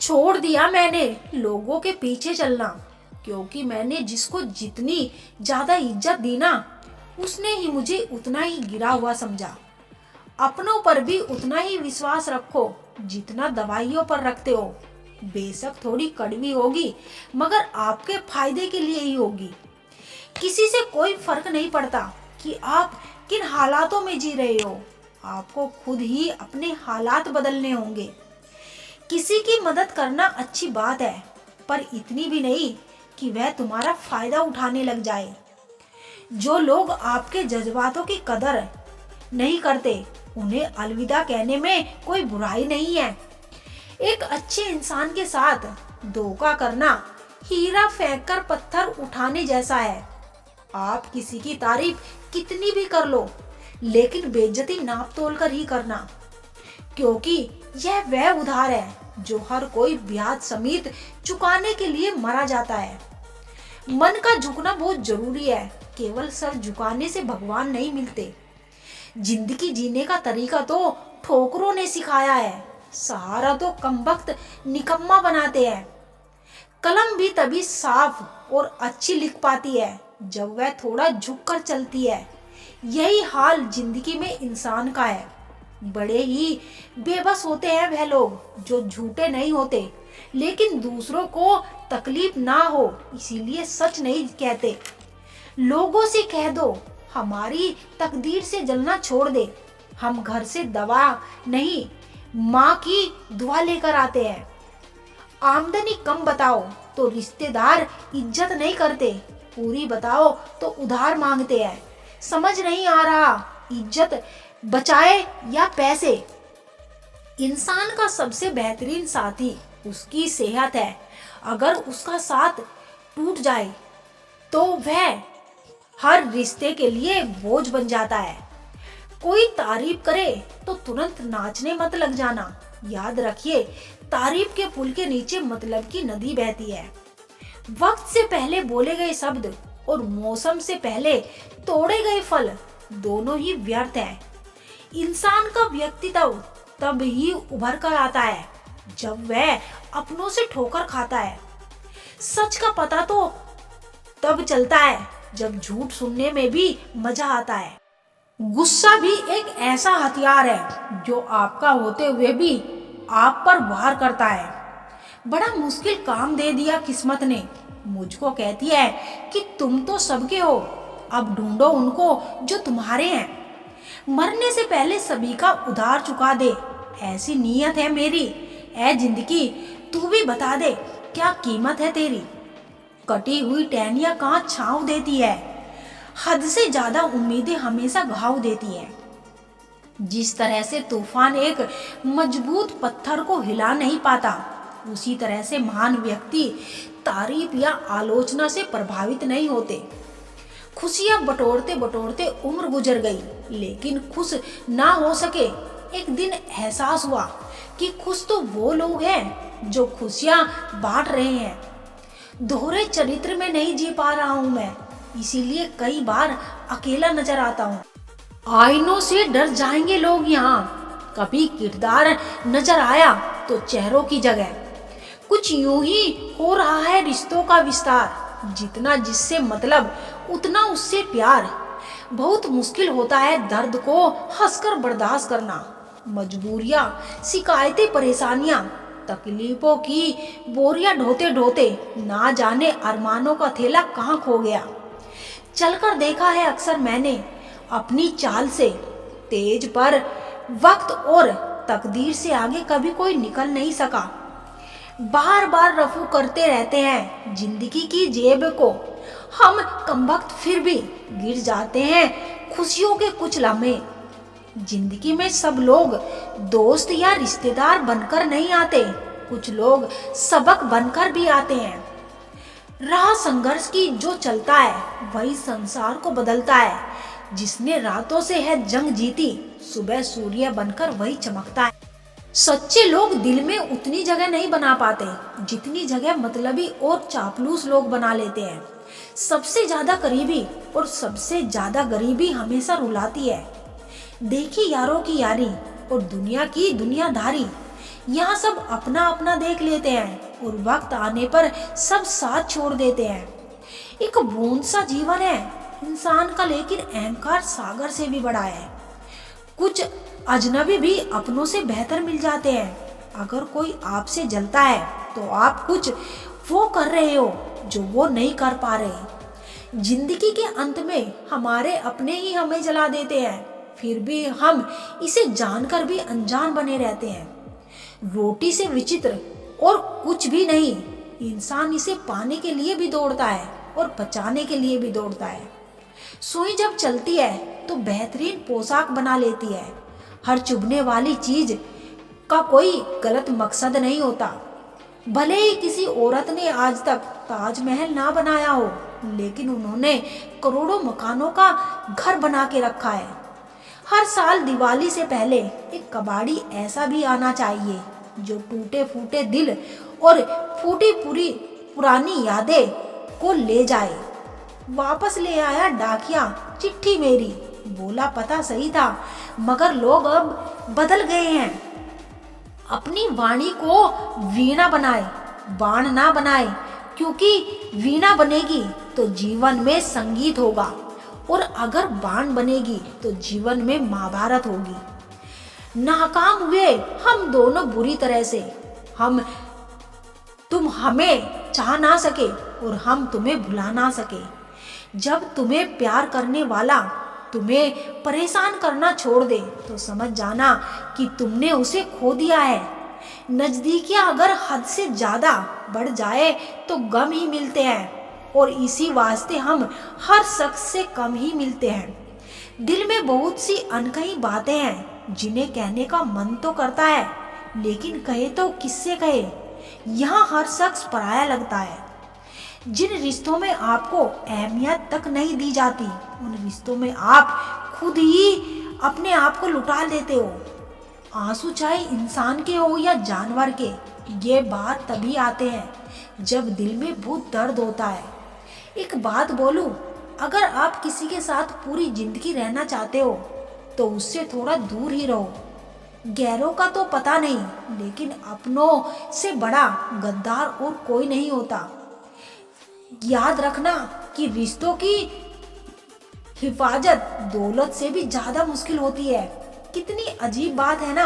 छोड़ दिया मैंने लोगों के पीछे चलना, क्योंकि मैंने जिसको जितनी ज्यादा इज्जत दी ना, उसने ही मुझे उतना ही गिरा हुआ समझा। अपनों पर भी उतना ही विश्वास रखो जितना दवाइयों पर रखते हो। बेशक थोड़ी कड़वी होगी, मगर आपके फायदे के लिए ही होगी। किसी से कोई फर्क नहीं पड़ता कि आप किन हालातों में जी रहे हो। आपको खुद ही अपने हालात बदलने होंगे। किसी की मदद करना अच्छी बात है, पर इतनी भी नहीं कि वह तुम्हारा फायदा उठाने लग जाए। जो लोग आपके जज्बातों की कदर नहीं करते, उन्हें अलविदा कहने में कोई बुराई नहीं है। एक अच्छे इंसान के साथ धोखा करना हीरा फेंककर पत्थर उठाने जैसा है। आप किसी की तारीफ कितनी भी कर लो, लेकिन बेइज्जती नाप तोल कर ही करना, क्योंकि यह वह उधार है जो हर कोई ब्याज समेत चुकाने के लिए मरा जाता है। मन का झुकना बहुत जरूरी है, केवल सर झुकाने से भगवान नहीं मिलते। जिंदगी जीने का तरीका तो ठोकरों ने सिखाया है, सहारा तो कमबख्त निकम्मा बनाते हैं। कलम भी तभी साफ और अच्छी लिख पाती है जब वह थोड़ा झुक कर चलती है। यही हाल जिंदगी में इंसान का है। बड़े ही बेबस होते हैं वह लोग जो झूठे नहीं होते, लेकिन दूसरों को तकलीफ ना हो इसीलिए सच नहीं कहते। लोगों से कह दो हमारी तकदीर से जलना छोड़ दे। हम घर से दवा नहीं, माँ की दुआ लेकर आते हैं। आमदनी कम बताओ तो रिश्तेदार इज्जत नहीं करते, पूरी बताओ तो उधार मांगते हैं। समझ नहीं आ रहा इज्जत बचाए या पैसे। इंसान का सबसे बेहतरीन साथी उसकी सेहत है। अगर उसका साथ टूट जाए तो वह हर रिश्ते के लिए बोझ बन जाता है। कोई तारीफ करे तो तुरंत नाचने मत लग जाना। याद रखिए, तारीफ के पुल के नीचे मतलब की नदी बहती है। वक्त से पहले बोले गए शब्द और मौसम से पहले तोड़े गए फल दोनों ही व्यर्थ हैं। इंसान का व्यक्तित्व तब ही उभर कर आता है जब वह अपनों से ठोकर खाता है। सच का पता तो तब चलता है जब झूठ सुनने में भी मजा आता है। गुस्सा भी एक ऐसा हथियार है जो आपका होते हुए भी आप पर वार करता है। बड़ा मुश्किल काम दे दिया किस्मत ने। मुझको कहती है कि तुम तो सबके हो, अब ढूंढो उनको जो तुम्हारे हैं। मरने से पहले सभी का उधार चुका दे, ऐसी नीयत है मेरी। ऐ जिंदगी तू भी बता दे क्या कीमत है तेरी। कटी हुई टहनियां कहाँ छांव देती है, हद से ज्यादा उम्मीदें हमेशा घाव देती हैं। जिस तरह से तूफान एक मजबूत पत्थर को हिला नहीं पाता, उसी तरह से महान व्यक्ति तारीफ या आलोचना से प्रभावित नहीं होते। खुशियां बटोरते बटोरते उम्र गुजर गई, लेकिन खुश ना हो सके। एक दिन एहसास हुआ कि खुश तो वो लोग हैं जो खुशियां बांट रहे हैं। दोहरे चरित्र में नहीं जी पा रहा हूं मैं, इसीलिए कई बार अकेला नजर आता हूं। आईनों से डर जाएंगे लोग यहाँ। कभी किरदार नजर आया तो चेहरों की जगह। कुछ यूं ही हो रहा है रिश्तों का विस्तार। जितना जिससे मतलब उतना उससे प्यार। बहुत मुश्किल होता है दर्द को हंसकर बर्दाश्त करना। मजबूरियां, शिकायतें, परेशानियां, तकलीफों की बोरियां ढोते ढोते ना जाने अरमानों का थैला कहाँ खो गया। चलकर देखा है अक्सर मैंने अपनी चाल से, तेज पर वक्त और तकदीर से आगे कभी कोई निकल नहीं सका। बार बार रफू करते रहते हैं जिंदगी की जेब को। हम कमबख्त फिर भी गिर जाते हैं खुशियों के कुछ लम्हे। जिंदगी में सब लोग दोस्त या रिश्तेदार बनकर नहीं आते, कुछ लोग सबक बनकर भी आते हैं। राह संघर्ष की जो चलता है वही संसार को बदलता है। जिसने रातों से है जंग जीती, सुबह सूर्य बनकर वही चमकता है। सच्चे लोग दिल में उतनी जगह नहीं बना पाते जितनी जगह मतलबी और चापलूस लोग बना लेते हैं। सबसे ज्यादा करीबी और सबसे ज्यादा गरीबी हमेशा रुलाती है। देखी यारों की यारी और दुनिया की दुनियादारी। यहाँ सब अपना अपना देख लेते हैं और वक्त आने पर सब साथ छोड़ देते हैं। एक बूंद सा जीवन है इंसान का, लेकिन अहंकार सागर से भी बड़ा है। कुछ अजनबी भी अपनों से बेहतर मिल जाते हैं। अगर कोई आपसे जलता है तो आप कुछ वो कर रहे हो जो वो नहीं कर पा रहे। जिंदगी के अंत में हमारे अपने ही हमें जला देते हैं, फिर भी हम इसे जानकर भी अनजान बने रहते हैं। रोटी से विचित्र और कुछ भी नहीं। इंसान इसे पाने के लिए भी दौड़ता है और बचाने के लिए भी दौड़ता है। सुई जब चलती है तो बेहतरीन पोशाक बना लेती है। हर चुभने वाली चीज का कोई गलत मकसद नहीं होता। भले ही किसी औरत ने आज तक ताजमहल ना बनाया हो, लेकिन उन्होंने करोड़ों मकानों का घर बना के रखा है। हर साल दिवाली से पहले एक कबाड़ी ऐसा भी आना चाहिए जो टूटे फूटे दिल और फूटी पूरी पुरानी यादें को ले जाए। वापस ले आया डाकिया चिट्ठी मेरी, बोला पता सही था मगर लोग अब बदल गए हैं। अपनी वाणी को वीणा बनाए, बाण ना बनाए, क्योंकि वीणा बनेगी तो जीवन में संगीत होगा और अगर बाण बनेगी तो जीवन में महाभारत होगी। नाकाम हुए हम दोनों बुरी तरह से। तुम हमें चाह ना सके और हम तुम्हें भुला ना सके। जब तुम्हें प्यार करने वाला तुम्हें परेशान करना छोड़ दे तो समझ जाना कि तुमने उसे खो दिया है। नजदीकियां अगर हद से ज्यादा बढ़ जाए तो गम ही मिलते हैं, और इसी वास्ते हम हर शख्स से कम ही मिलते हैं। दिल में बहुत सी अनकही बातें हैं जिन्हें कहने का मन तो करता है, लेकिन कहे तो किससे कहे। यहाँ हर शख्स पराया लगता है। जिन रिश्तों में आपको अहमियत तक नहीं दी जाती, उन रिश्तों में आप खुद ही अपने आप को लुटा देते हो। आंसू चाहे इंसान के हो या जानवर के, ये बात तभी आते हैं जब दिल में बहुत दर्द होता है। एक बात बोलूं, अगर आप किसी के साथ पूरी जिंदगी रहना चाहते हो तो उससे थोड़ा दूर ही रहो। गैरों का तो पता नहीं, लेकिन अपनों से बड़ा गद्दार और कोई नहीं होता। याद रखना कि रिश्तों की हिफाजत दौलत से भी ज्यादा मुश्किल होती है। कितनी अजीब बात है ना।